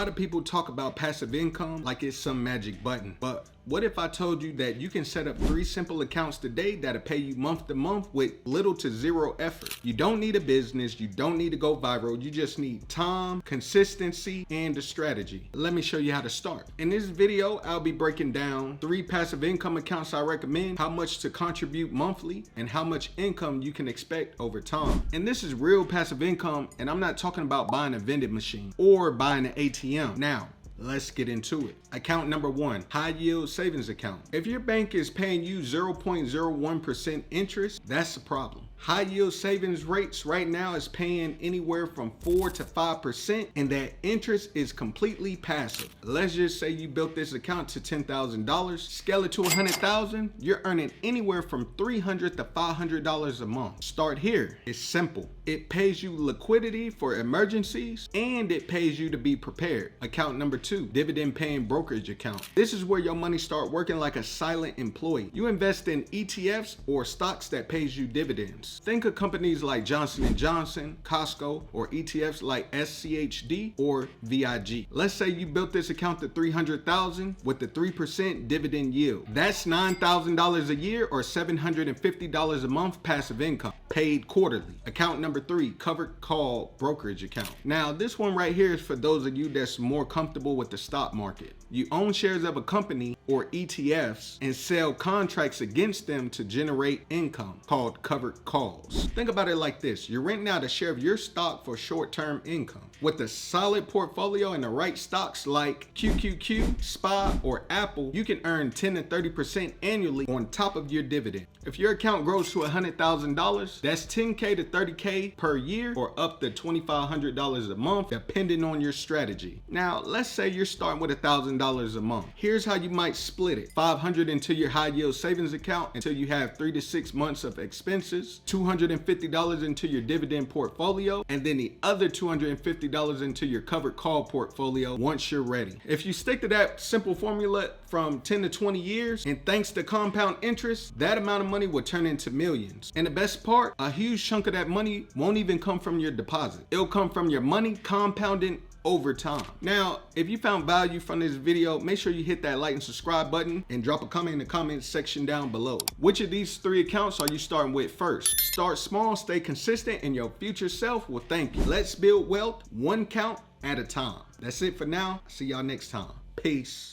lot of people talk about passive income like it's some magic button, but what if I told you that you can set up 3 simple accounts today that'll pay you month to month with little to zero effort? You don't need a business, you don't need to go viral, you just need time, consistency, and a strategy. Let me show you how to start. In this video, I'll be breaking down 3 passive income accounts I recommend, how much to contribute monthly, and how much income you can expect over time. And this is real passive income, and I'm not talking about buying a vending machine or buying an ATM. Now, let's get into it. Account number 1, high yield savings account. If your bank is paying you 0.01% interest, that's a problem. High yield savings rates right now is paying anywhere from 4 to 5%, and that interest is completely passive. Let's just say you built this account to $10,000, scale it to $100,000, you're earning anywhere from $300 to $500 a month. Start here. It's simple. It pays you liquidity for emergencies, and it pays you to be prepared. Account number 2, dividend-paying brokerage account. This is where your money start working like a silent employee. You invest in ETFs or stocks that pays you dividends. Think of companies like Johnson & Johnson, Costco, or ETFs like SCHD or VIG. Let's say you built this account to $300,000 with the 3% dividend yield. That's $9,000 a year or $750 a month passive income, paid quarterly. Account number 3, covered call brokerage account. Now, this one right here is for those of you that's more comfortable with the stock market. You own shares of a company or ETFs and sell contracts against them to generate income, called covered calls. Think about it like this. You're renting out a share of your stock for short-term income. With a solid portfolio and the right stocks like QQQ, SPY, or Apple, you can earn 10 to 30% annually on top of your dividend. If your account grows to $100,000, that's $10K to $30K per year or up to $2,500 a month, depending on your strategy. Now, let's say you're starting with $1,000 a month. Here's how you might split it. $500 into your high yield savings account until you have 3 to 6 months of expenses, $250 into your dividend portfolio, and then the other $250 into your covered call portfolio once you're ready. If you stick to that simple formula from 10 to 20 years, and thanks to compound interest, that amount of money will turn into millions. And the best part, a huge chunk of that money won't even come from your deposit. It'll come from your money compounding over time. Now, if you found value from this video, make sure you hit that like and subscribe button and drop a comment in the comment section down below. Which of these 3 accounts are you starting with first? Start small, stay consistent, and your future self will thank you. Let's build wealth 1 count at a time. That's it for now. See y'all next time. Peace.